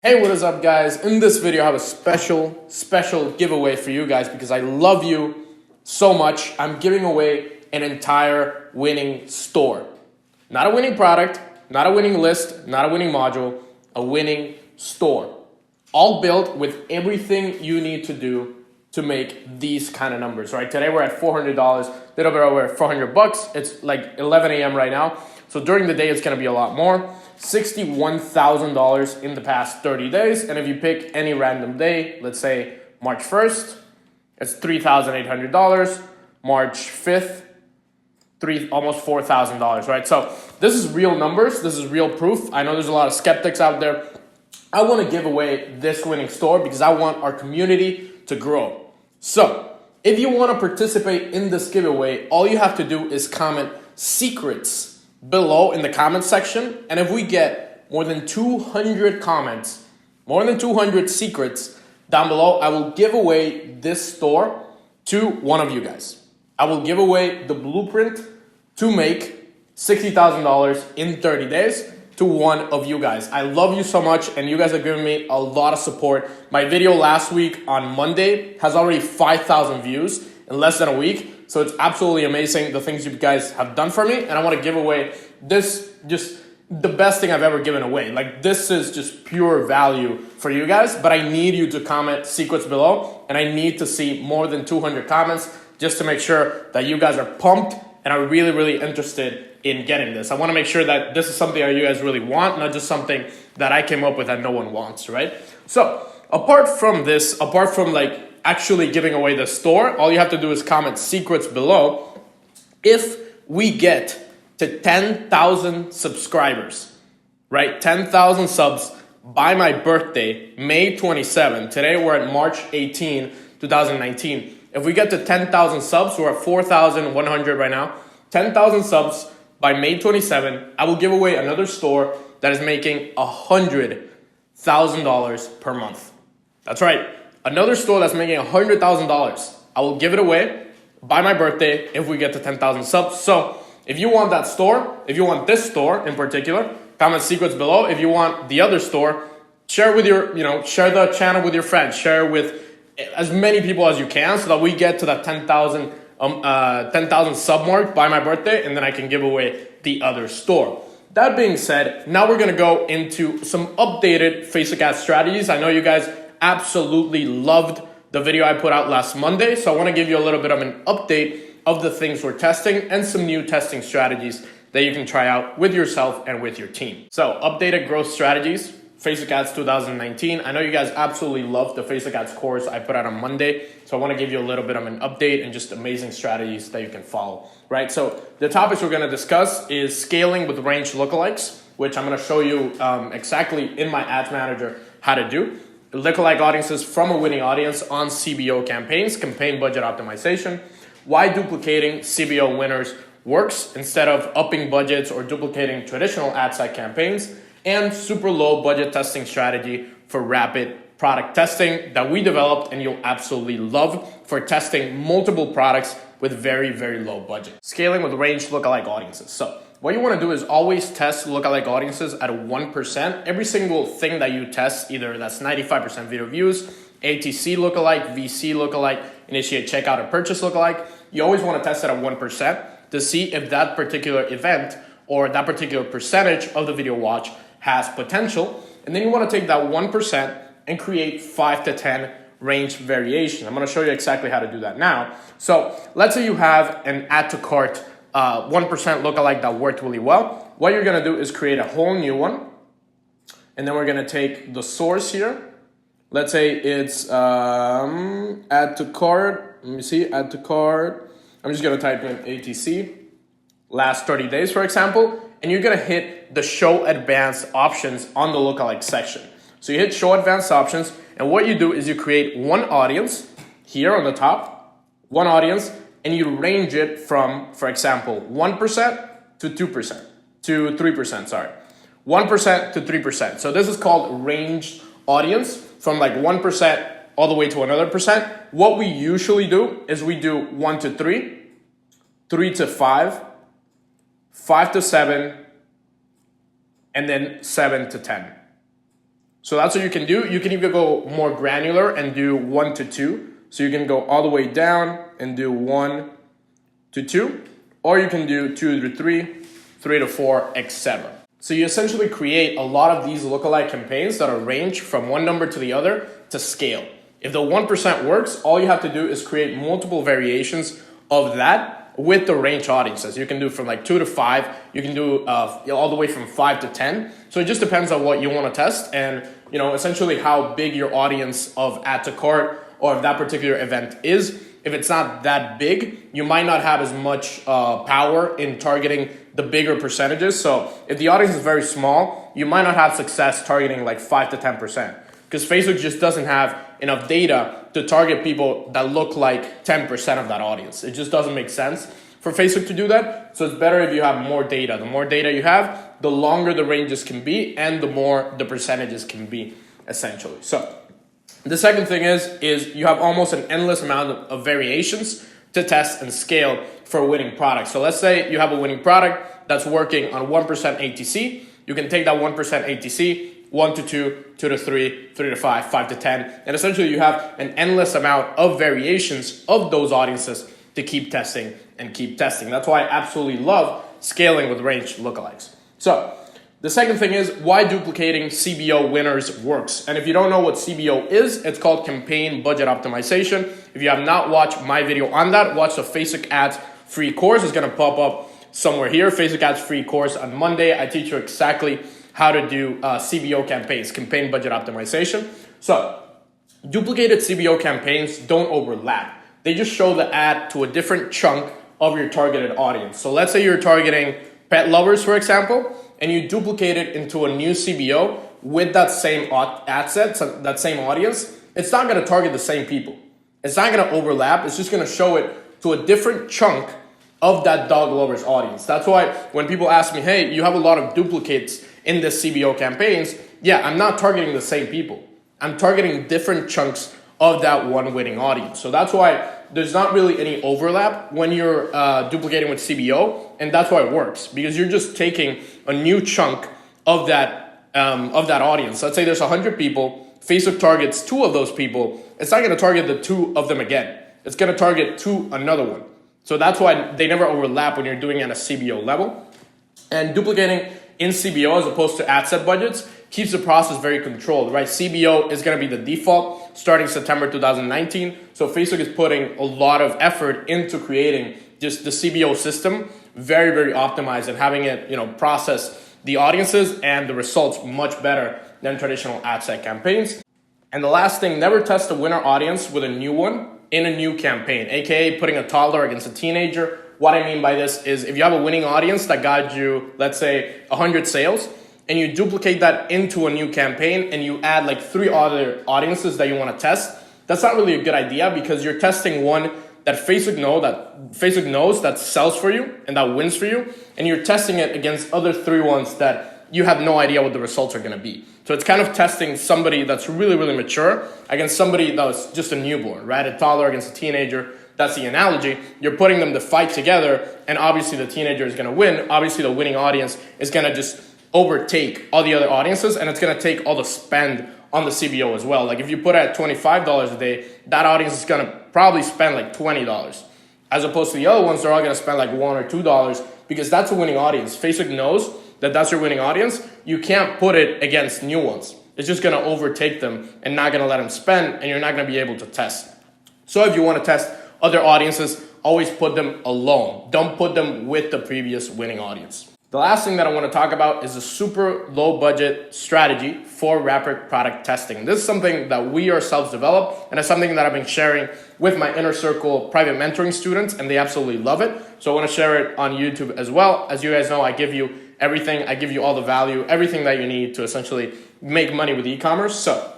Hey, what is up, guys? In this video, I have a special giveaway for you guys because I love you so much. I'm giving away an entire winning store. Not a winning product, not a winning list, not a winning module, a winning store. All built with everything you need to do to make these kind of numbers, right? Today we're at $400, a little bit over 400 bucks. It's like 11 a.m. right now. So during the day, it's gonna be a lot more. $61,000 in the past 30 days. And if you pick any random day, let's say March 1st, it's $3,800. March 5th, almost $4,000, right? So this is real numbers. This is real proof. I know there's a lot of skeptics out there. I want to give away this winning store because I want our community to grow. So if you want to participate in this giveaway, all you have to do is comment secrets below in the comment section. And if we get more than 200 comments, more than 200 secrets down below, I will give away this store to one of you guys. I will give away the blueprint to make $60,000 in 30 days to one of you guys. I love you so much, and you guys have given me a lot of support. My video last week on Monday has already 5,000 views in less than a week. So it's absolutely amazing the things you guys have done for me. And I want to give away this, just the best thing I've ever given away. Like, this is just pure value for you guys, but I need you to comment secrets below, and I need to see more than 200 comments just to make sure that you guys are pumped and are really, really interested in getting this. I want to make sure that this is something that you guys really want, not just something that I came up with that no one wants, right? So apart from this, apart from like actually giving away the store, all you have to do is comment secrets below. If we get to 10,000 subscribers, right? 10,000 subs by my birthday, May 27. Today we're at March 18, 2019. If we get to 10,000 subs, we're at 4,100 right now. 10,000 subs by May 27, I will give away another store that is making $100,000 per month. That's right. Another store that's making $100,000. I will give it away by my birthday if we get to 10,000 subs. So if you want that store, if you want this store in particular, comment secrets below. If you want the other store, share with your, share the channel with your friends. Share with as many people as you can so that we get to that 10,000 sub mark by my birthday, and then I can give away the other store. That being said, now we're going to go into some updated Facebook ad strategies. I know you guys absolutely loved the video I put out last Monday, so I want to give you a little bit of an update of the things we're testing and some new testing strategies that you can try out with yourself and with your team. So updated growth strategies, Facebook ads 2019. I know you guys absolutely love the Facebook ads course I put out on Monday, so I want to give you a little bit of an update and just amazing strategies that you can follow, right? So the topics we're going to discuss is scaling with range lookalikes, which I'm going to show you exactly in my ads manager how to do. Lookalike audiences from a winning audience on CBO campaigns, campaign budget optimization, why duplicating CBO winners works instead of upping budgets or duplicating traditional ad side campaigns, and super low budget testing strategy for rapid product testing that we developed and you'll absolutely love for testing multiple products with very, very low budget. Scaling with range lookalike audiences. So what you want to do is always test lookalike audiences at 1%. Every single thing that you test, either that's 95% video views, ATC lookalike, VC lookalike, initiate checkout or purchase lookalike, you always want to test it at 1% to see if that particular event or that particular percentage of the video watch has potential. And then you want to take that 1% and create 5 to 10 range variations. I'm going to show you exactly how to do that now. So let's say you have an add to cart 1% lookalike that worked really well. What you're going to do is create a whole new one. And then we're going to take the source here. Let's say it's add to cart. Let me see, add to cart. I'm just going to type in ATC, last 30 days, for example. And you're going to hit the show advanced options on the lookalike section. So you hit show advanced options. And what you do is you create one audience here on the top, one audience, and you range it from, for example, 1% to 2%, to 3%, sorry. 1% to 3%. So this is called ranged audience, from like 1% all the way to another percent. What we usually do is we do 1 to 3, 3 to 5, 5 to 7, and then 7 to 10. So that's what you can do. You can even go more granular and do 1 to 2. So you can go all the way down and do 1 to 2, or you can do 2 to 3, 3 to 4, etc. So you essentially create a lot of these lookalike campaigns that are range from one number to the other to scale. If the 1% works, all you have to do is create multiple variations of that with the range audiences. You can do from like 2 to 5. You can do all the way from 5 to 10. So it just depends on what you want to test and essentially how big your audience of add to cart or if that particular event is. If it's not that big, you might not have as much power in targeting the bigger percentages. So if the audience is very small, you might not have success targeting like 5 to 10%, because Facebook just doesn't have enough data to target people that look like 10% of that audience. It just doesn't make sense for Facebook to do that. So it's better if you have more data. The more data you have, the longer the ranges can be and the more the percentages can be, essentially. So the second thing is you have almost an endless amount of variations to test and scale for a winning product. So let's say you have a winning product that's working on 1% ATC. You can take that 1% ATC, 1 to 2, 2 to 3, 3 to 5, 5 to 10. And essentially you have an endless amount of variations of those audiences to keep testing and keep testing. That's why I absolutely love scaling with range lookalikes. So the second thing is why duplicating CBO winners works. And if you don't know what CBO is, it's called campaign budget optimization. If you have not watched my video on that, watch the Facebook ads free course. It's going to pop up somewhere here. Facebook ads free course on Monday. I teach you exactly how to do CBO campaigns, campaign budget optimization. So duplicated CBO campaigns don't overlap. They just show the ad to a different chunk of your targeted audience. So let's say you're targeting pet lovers, for example, and you duplicate it into a new CBO with that same ad set, so that same audience. It's not going to target the same people. It's not going to overlap. It's just going to show it to a different chunk of that dog lovers audience. That's why when people ask me, hey, you have a lot of duplicates in this CBO campaigns. Yeah, I'm not targeting the same people. I'm targeting different chunks of that one winning audience. So that's why there's not really any overlap when you're duplicating with CBO, and that's why it works, because you're just taking a new chunk of that audience. Let's say there's 100 people. Facebook targets 2 of those people. It's not going to target the 2 of them again. It's going to target another one. So that's why they never overlap when you're doing it at a CBO level. And duplicating in CBO as opposed to ad set budgets keeps the process very controlled, right? CBO is going to be the default starting September 2019. So Facebook is putting a lot of effort into creating just the CBO system very, very optimized and having it, process the audiences and the results much better than traditional ad set campaigns. And the last thing, never test a winner audience with a new one in a new campaign, aka putting a toddler against a teenager. What I mean by this is if you have a winning audience that got you, let's say, 100 sales, and you duplicate that into a new campaign and you add like 3 other audiences that you want to test, that's not really a good idea, because you're testing one that Facebook knows that sells for you and that wins for you, and you're testing it against other 3 ones that you have no idea what the results are going to be. So it's kind of testing somebody that's really, really mature against somebody that was just a newborn, right? A toddler against a teenager. That's the analogy. You're putting them to fight together, and obviously the teenager is going to win. Obviously the winning audience is going to just overtake all the other audiences, and it's going to take all the spend on the CBO as well. Like if you put it at $25 a day, that audience is going to probably spend like $20, as opposed to the other ones, they're all going to spend like $1 or $2, because that's a winning audience. Facebook knows that that's your winning audience. You can't put it against new ones. It's just going to overtake them and not going to let them spend, and you're not going to be able to test. So if you want to test other audiences, always put them alone. Don't put them with the previous winning audience. The last thing that I want to talk about is a super low budget strategy for rapid product testing. This is something that we ourselves develop, and it's something that I've been sharing with my inner circle private mentoring students, and they absolutely love it. So I want to share it on YouTube as well. As you guys know, I give you everything. I give you all the value, everything that you need to essentially make money with e-commerce. So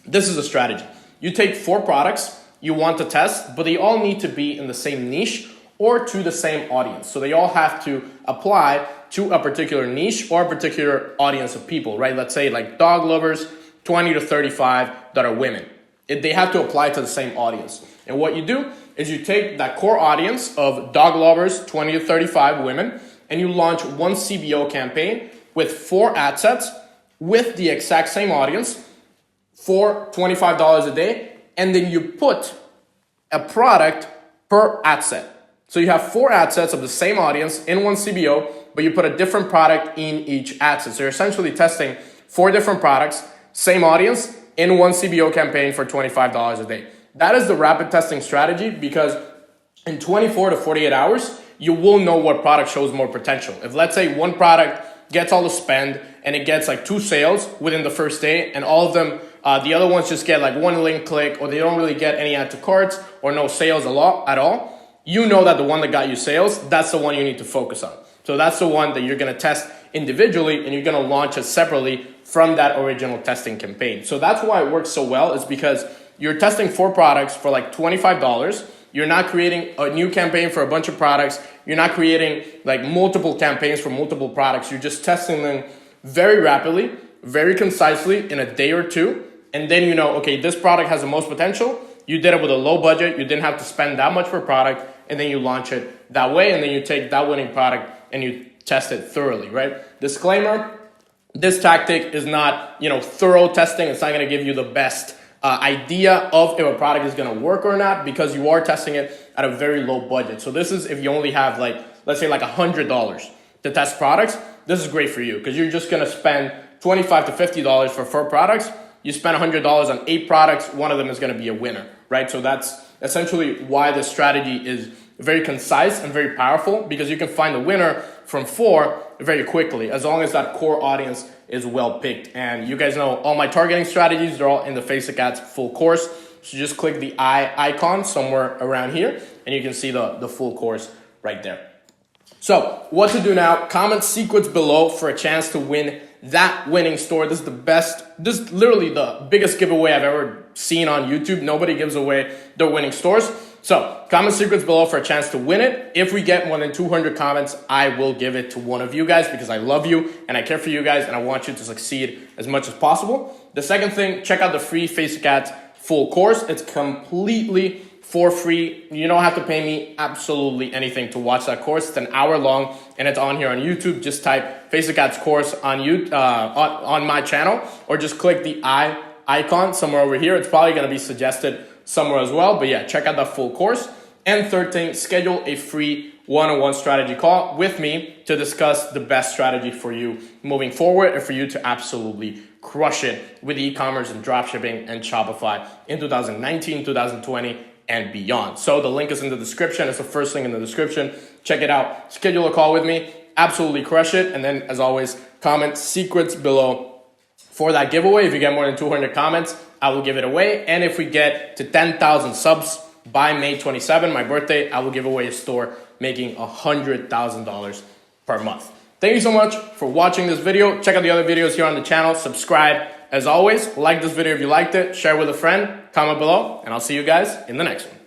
this is a strategy. You take 4 products you want to test, but they all need to be in the same niche or to the same audience. So they all have to apply to a particular niche or a particular audience of people, right? Let's say like dog lovers, 20 to 35 that are women. They have to apply to the same audience. And what you do is you take that core audience of dog lovers, 20 to 35 women, and you launch one CBO campaign with 4 ad sets with the exact same audience for $25 a day, and then you put a product per ad set. So you have 4 ad sets of the same audience in one CBO, but you put a different product in each ad set. So you're essentially testing 4 different products, same audience, in one CBO campaign for $25 a day. That is the rapid testing strategy, because in 24 to 48 hours, you will know what product shows more potential. If, let's say, one product gets all the spend and it gets like 2 sales within the first day, and all of them, the other ones just get like 1 link click, or they don't really get any add to carts or no sales at all, you know that the one that got you sales, that's the one you need to focus on. So that's the one that you're gonna test individually, and you're gonna launch it separately from that original testing campaign. So that's why it works so well, is because you're testing 4 products for like $25. You're not creating a new campaign for a bunch of products. You're not creating like multiple campaigns for multiple products. You're just testing them very rapidly, very concisely in a day or 2. And then you know, okay, this product has the most potential. You did it with a low budget. You didn't have to spend that much per product. And then you launch it that way. And then you take that winning product and you test it thoroughly, right? Disclaimer, this tactic is not, thorough testing. It's not going to give you the best idea of if a product is going to work or not, because you are testing it at a very low budget. So this is if you only have like, let's say like $100 to test products. This is great for you, because you're just going to spend $25 to $50 for 4 products. You spend $100 on 8 products. One of them is going to be a winner, right? So that's essentially why this strategy is very concise and very powerful, because you can find a winner from 4 very quickly, as long as that core audience is well picked. And you guys know all my targeting strategies, they're all in the Facebook Ads full course. So just click the icon somewhere around here, and you can see the full course right there. So what to do now? Comment secrets below for a chance to win that winning store. This is literally the biggest giveaway I've ever seen on YouTube. Nobody gives away their winning stores. So comment secrets below for a chance to win it. If we get more than 200 comments, I will give it to one of you guys, because I love you and I care for you guys and I want you to succeed as much as possible. The second thing, check out the free Facebook Ads full course. It's completely for free. You don't have to pay me absolutely anything to watch that course. It's an hour long and it's on here on YouTube. Just type Facebook Ads course on on my channel, or just click the icon somewhere over here. It's probably going to be suggested somewhere as well. But yeah, check out that full course. And third thing, schedule a free one-on-one strategy call with me to discuss the best strategy for you moving forward, and for you to absolutely crush it with e-commerce and dropshipping and Shopify in 2019, 2020, and beyond. So the link is in the description. It's the first link in the description. Check it out. Schedule a call with me. Absolutely crush it. And then, as always, comment secrets below for that giveaway. If you get more than 200 comments, I will give it away. And if we get to 10,000 subs by May 27, my birthday, I will give away a store making $100,000 per month. Thank you so much for watching this video. Check out the other videos here on the channel. Subscribe. As always, like this video if you liked it, share with a friend, comment below, and I'll see you guys in the next one.